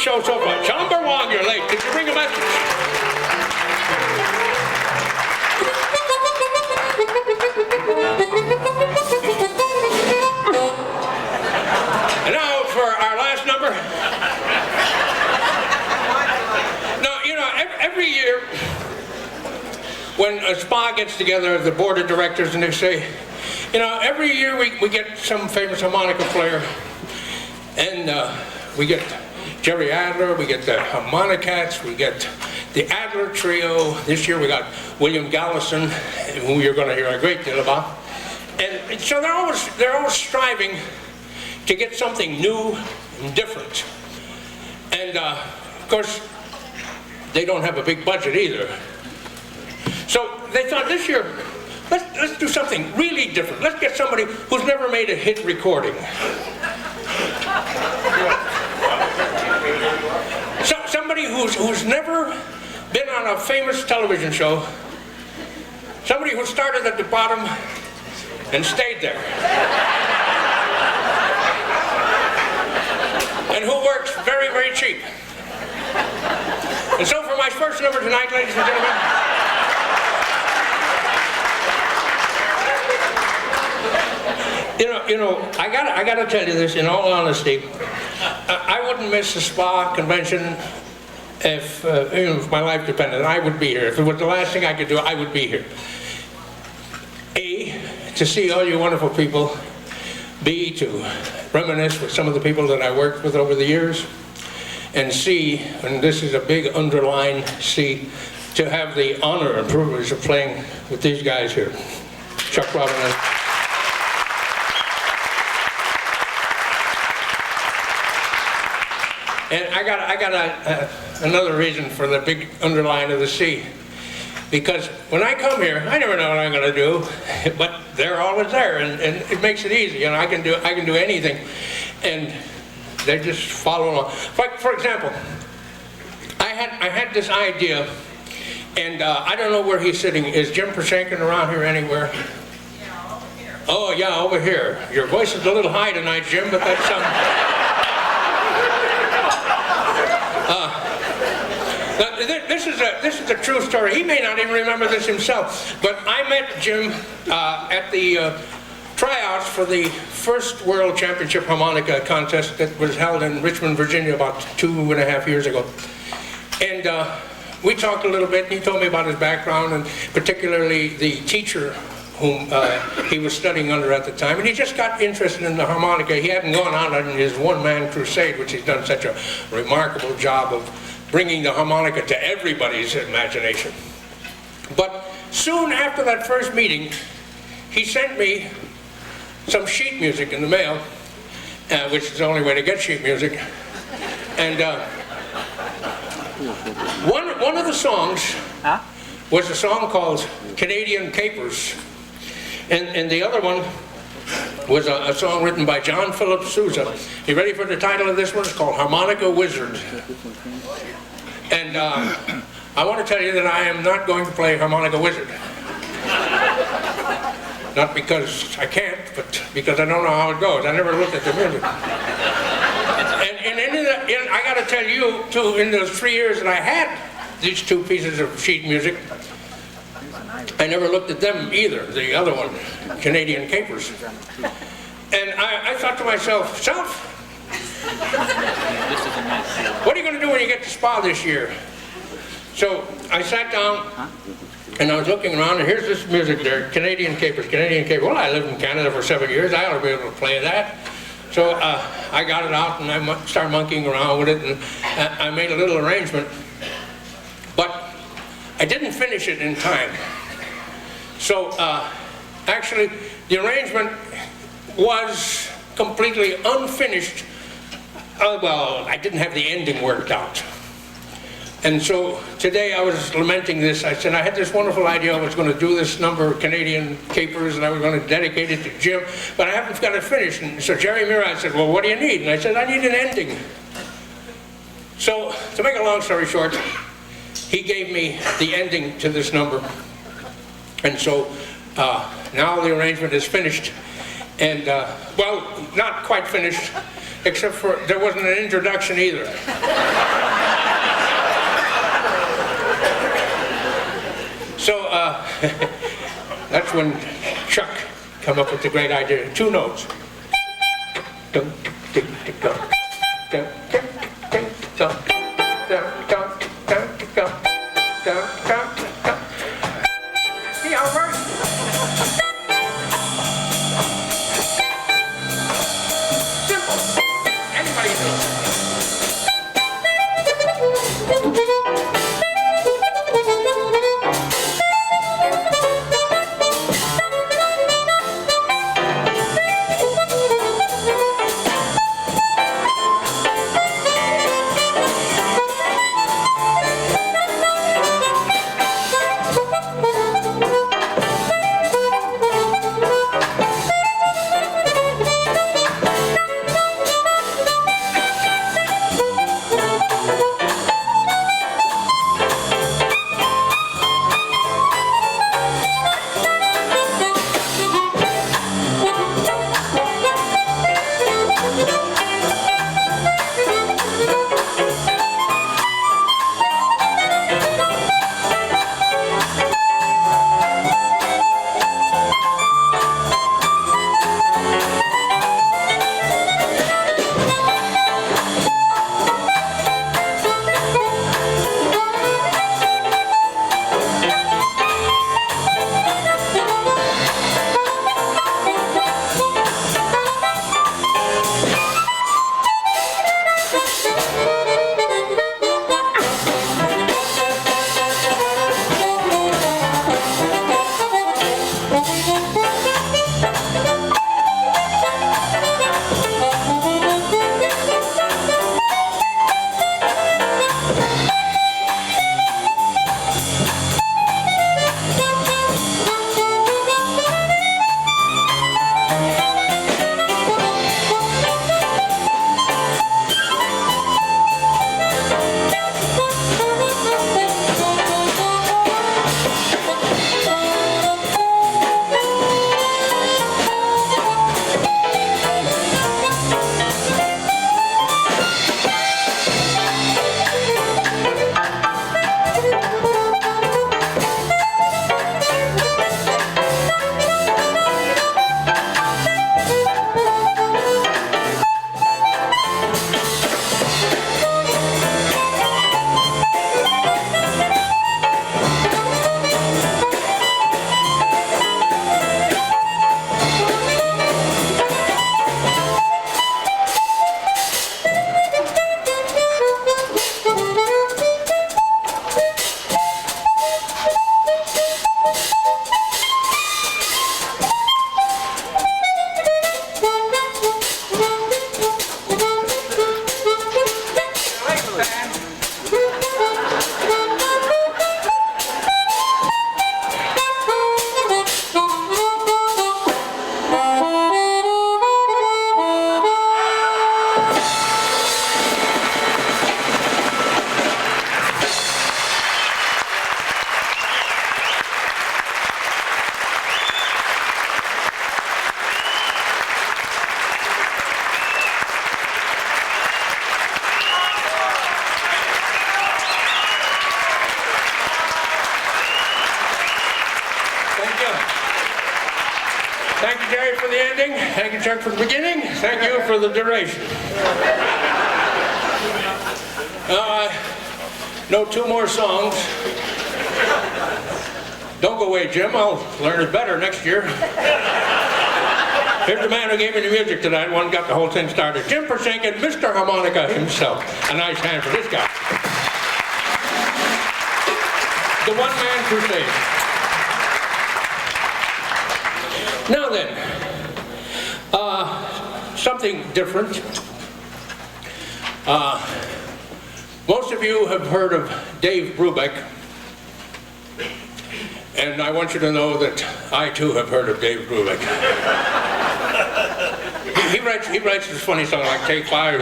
show so far. Number one, you're late. Did you bring a message? And now for our last number. Now, you know, every year when a SPAH gets together, the board of directors, and they say, you know, every year we get some famous harmonica player, and we get Jerry Adler, we get the Harmonicats, we get the Adler Trio. This year we got William Gallison, who you're going to hear a great deal about. And so they're always striving to get something new and different. And of course, they don't have a big budget either. So they thought this year, let's do something really different. Let's get somebody who's never made a hit recording. Somebody who's never been on a famous television show. Somebody who started at the bottom and stayed there. And who works very, very cheap. And so for my first number tonight, ladies and gentlemen, you know, I gotta tell you this in all honesty. I wouldn't miss the SPAH convention if my life depended. I would be here. If it was the last thing I could do, I would be here. A, to see all you wonderful people. B, to reminisce with some of the people that I worked with over the years. And C, and this is a big underline C, to have the honor and privilege of playing with these guys here. Chuck Robin and I got another reason for the big underline of the C. Because when I come here, I never know what I'm going to do, but they're always there, and it makes it easy. You know, I can do anything, and they just follow along. For example, I had this idea, and I don't know where he's sitting. Is Jim Pershenkin around here anywhere? Yeah, over here. Oh yeah, over here. Your voice is a little high tonight, Jim, but that's This is a true story. He may not even remember this himself, but I met Jim at the tryouts for the first World Championship Harmonica contest that was held in Richmond, Virginia about 2.5 years ago. And we talked a little bit, and he told me about his background, and particularly the teacher whom he was studying under at the time. And he just got interested in the harmonica. He hadn't gone on in his one-man crusade, which he's done such a remarkable job of bringing the harmonica to everybody's imagination. But soon after that first meeting, he sent me some sheet music in the mail, which is the only way to get sheet music. And one of the songs was a song called Canadian Capers, and the other one was a song written by John Philip Sousa. You ready for the title of this one? It's called Harmonica Wizard. And I want to tell you that I am not going to play Harmonica Wizard. Not because I can't, but because I don't know how it goes. I never looked at the music. And I got to tell you, too, in those 3 years that I had these two pieces of sheet music, I never looked at them either, the other one, Canadian Capers. And I thought to myself, what are you going to do when you get to SPAH this year? So I sat down and I was looking around, and here's this music there, Canadian Capers, Canadian Capers. Well, I lived in Canada for 7 years, I ought to be able to play that. So I got it out and I started monkeying around with it, and I made a little arrangement. But I didn't finish it in time. So actually, the arrangement was completely unfinished. Well, I didn't have the ending worked out. And so today I was lamenting this. I said I had this wonderful idea. I was going to do this number, Canadian Capers, and I was going to dedicate it to Jim, but I haven't got it finished. And so Jerry Murad said, well, what do you need? And I said, I need an ending. So to make a long story short, he gave me the ending to this number. And so now the arrangement is finished. And, well, not quite finished. except for there wasn't an introduction either. So that's when Chuck come up with the great idea. 2 notes. Dum, ding, ding, dum. Dum, dum, ding, dum. Dum, dum, dum, dum. Dum, dum, dum. See how it works? Simple. Anybody can do it. Thank you, Jerry, for the ending. Thank you, Chuck, for the beginning. Thank you for the duration. No 2 more songs. Don't go away, Jim. I'll learn it better next year. Here's the man who gave me the music tonight. One got the whole thing started. Jim Pedersen, Mr. Harmonica himself. A nice hand for this guy. The one-man crusade. Now then, something different. Most of you have heard of Dave Brubeck, and I want you to know that I too have heard of Dave Brubeck. He writes this funny song like Take 5.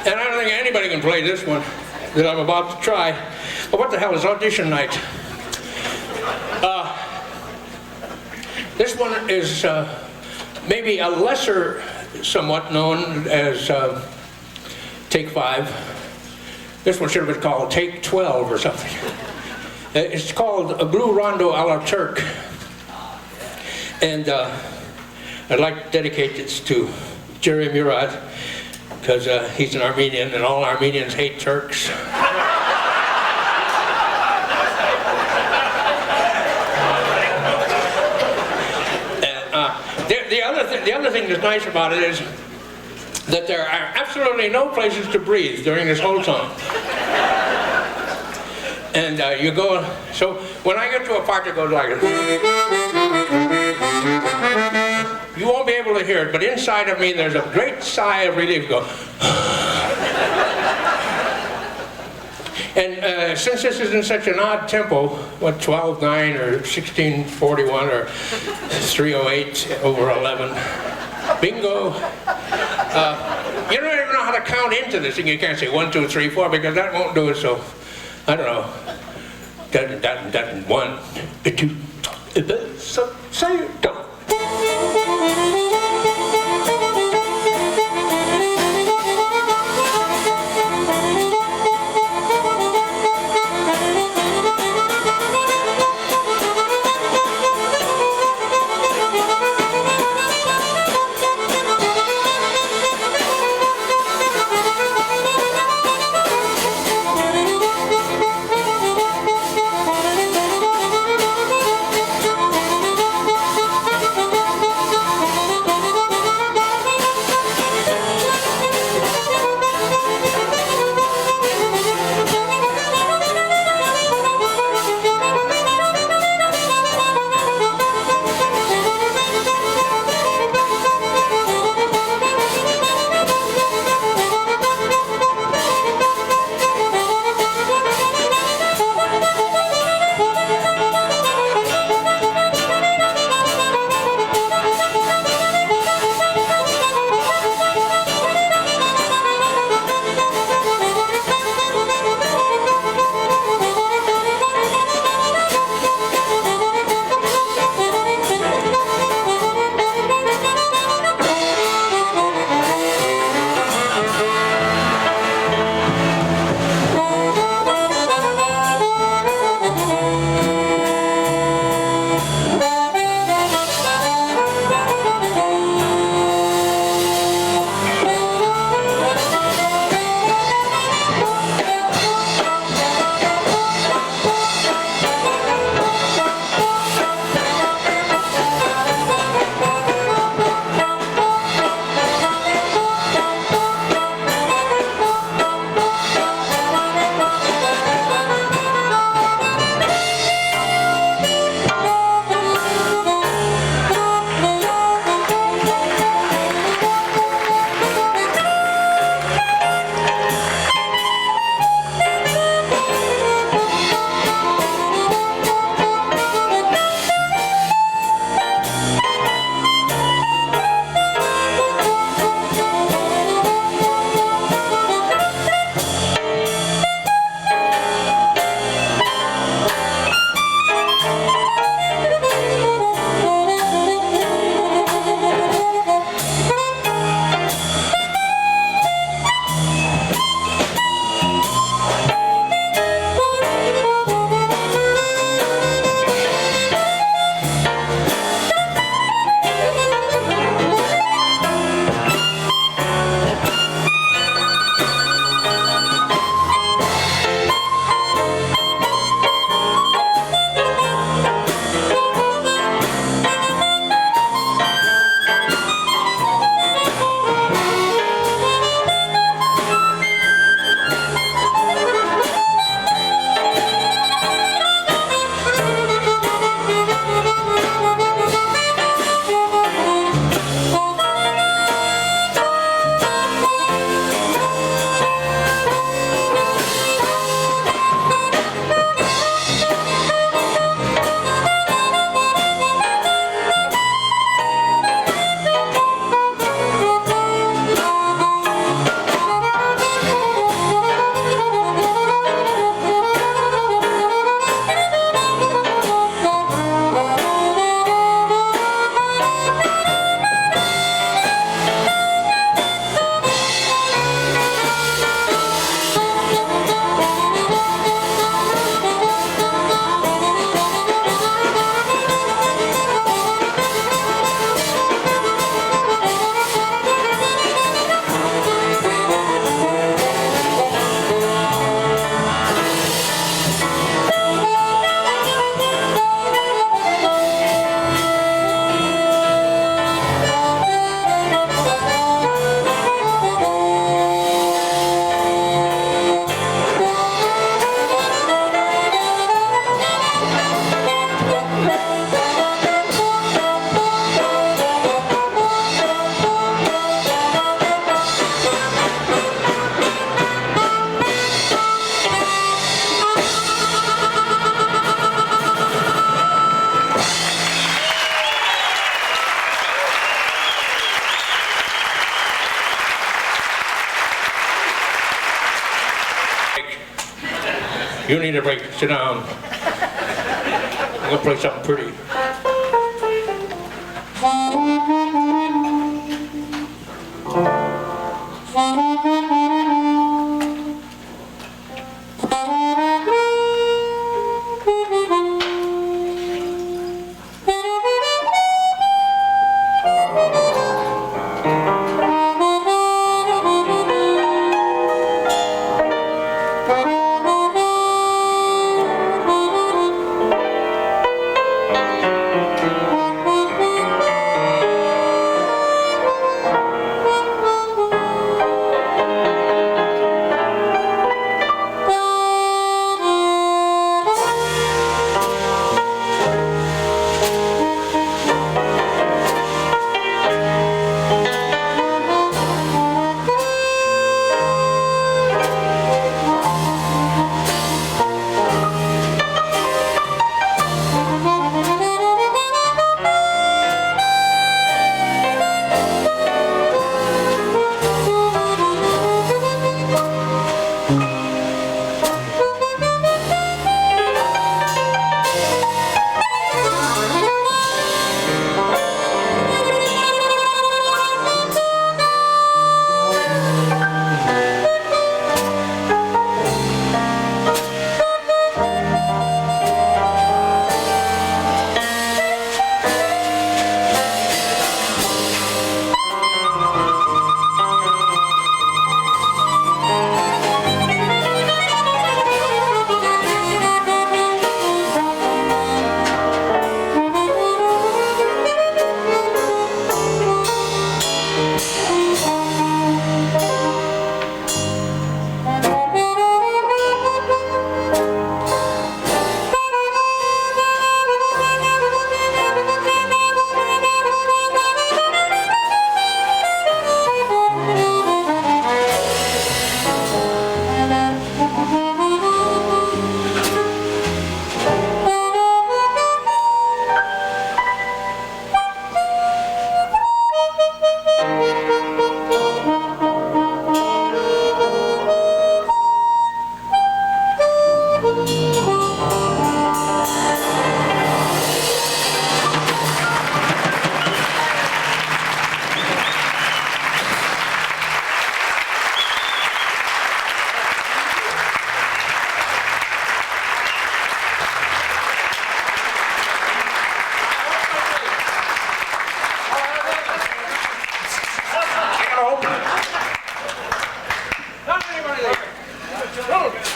And I don't think anybody can play this one that I'm about to try. But what the hell is audition night? This one is maybe a lesser, somewhat known as Take 5. This one should have been called Take 12 or something. It's called a Blue Rondo a la Turk. And I'd like to dedicate this to Jerry Murad, because he's an Armenian and all Armenians hate Turks. The other thing that's nice about it is that there are absolutely no places to breathe during this whole song. And you go, so when I get to a part that goes like this, you won't be able to hear it, but inside of me there's a great sigh of relief go. And since this is in such an odd tempo, what, 12/9 or 16/41 or 3/08 over 11, bingo. You don't even know how to count into this thing. You can't say 1, 2, 3, 4 because that won't do it. So I don't know. 1, 2, so say it. You need a break. Sit down. I'm gonna play something pretty.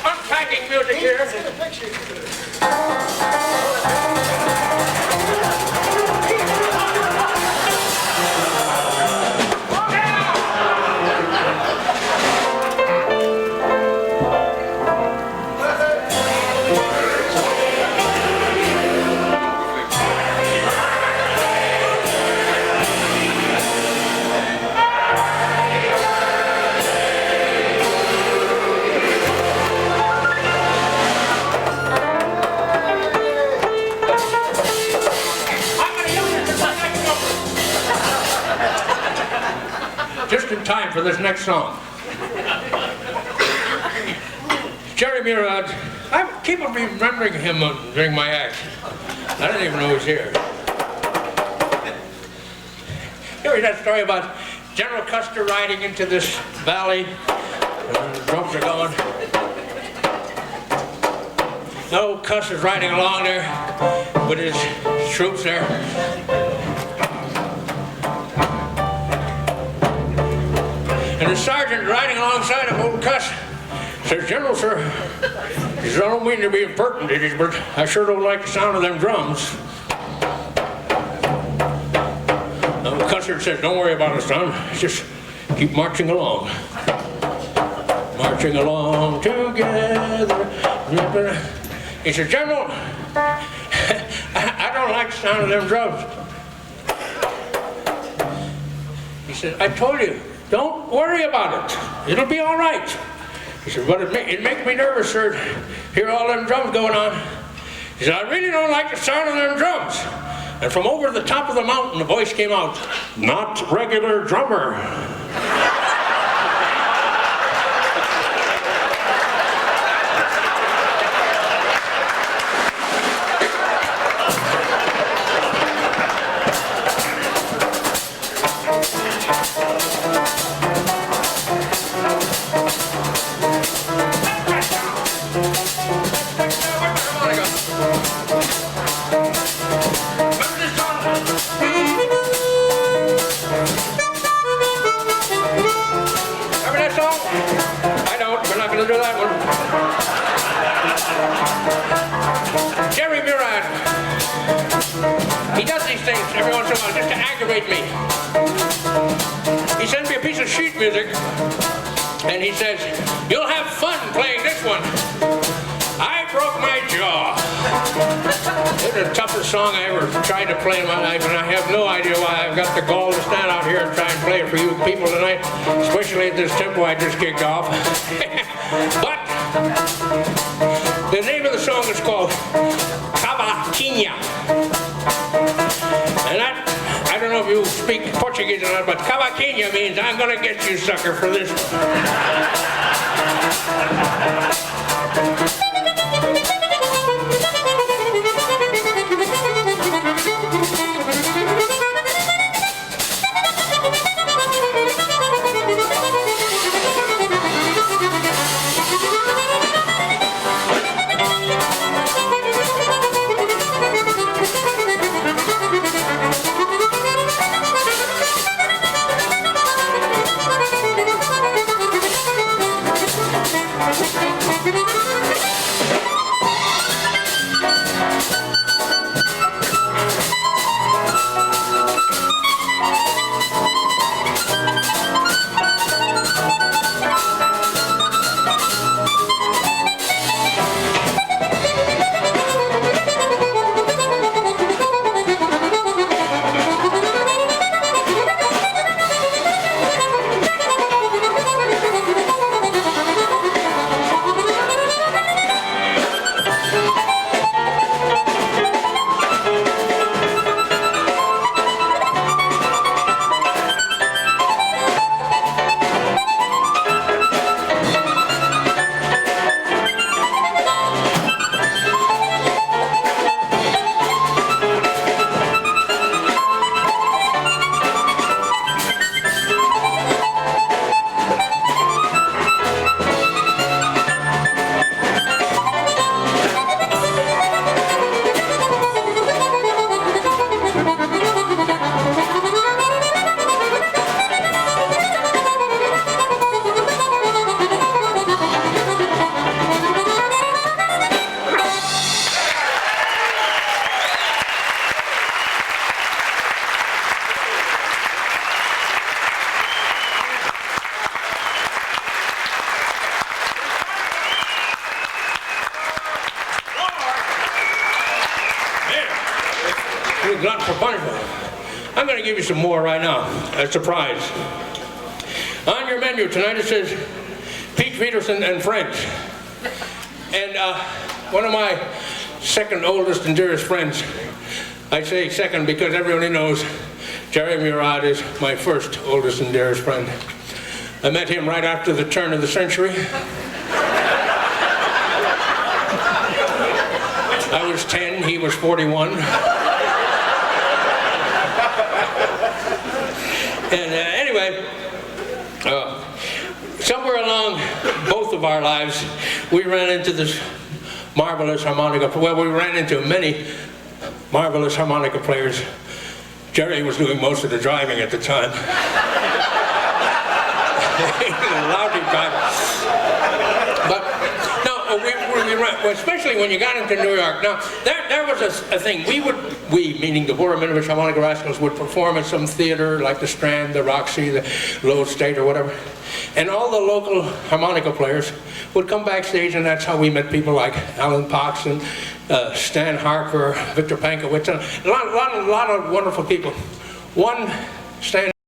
Unpacking music here. Just in time for this next song. Jerry Murad, I keep on remembering him during my act. I didn't even know he was here. You heard that story about General Custer riding into this valley, and the drums are going. No, Custer's riding along there with his troops there. And the sergeant riding alongside of old Cuss says, "General, sir," he says, "I don't mean to be impertinent, but I sure don't like the sound of them drums." Now, Custer says, "Don't worry about it, son. Just keep marching along. Marching along together." He says, "General, I don't like the sound of them drums." He said, "I told you, don't worry about it. It'll be all right." He said, "But it makes me nervous, sir, hear all them drums going on." He said, "I really don't like the sound of them drums." And from over the top of the mountain, the voice came out, "Not regular drummer." every once in a while just to aggravate me. He sends me a piece of sheet music, and he says, "You'll have fun playing this one." I broke my jaw. It's the toughest song I ever tried to play in my life, and I have no idea why I've got the gall to stand out here and try and play it for you people tonight, especially at this tempo I just kicked off. But the name of the song is called Cavaquinha. And that, I don't know if you speak Portuguese or not, but Cavaquinha means I'm gonna get you, sucker, for this one. Glutton for punishment. I'm going to give you some more right now, a surprise. On your menu tonight it says Pedersen and friends. And one of my second oldest and dearest friends, I say second because everybody knows Jerry Murad is my first oldest and dearest friend. I met him right after the turn of the century. I was 10, he was 41. And anyway, somewhere along both of our lives, we ran into this marvelous harmonica. Well, we ran into many marvelous harmonica players. Jerry was doing most of the driving at the time. He was a lousy driver. But no, we ran, especially when you got into New York. Now, there was a thing. We, meaning the Boromir Harmonica Rascals, would perform at some theater like the Strand, the Roxy, the Lowell State, or whatever. And all the local harmonica players would come backstage, and that's how we met people like Alan Potts and Stan Harker, Victor Pankowitz, and a lot of wonderful people. One Stan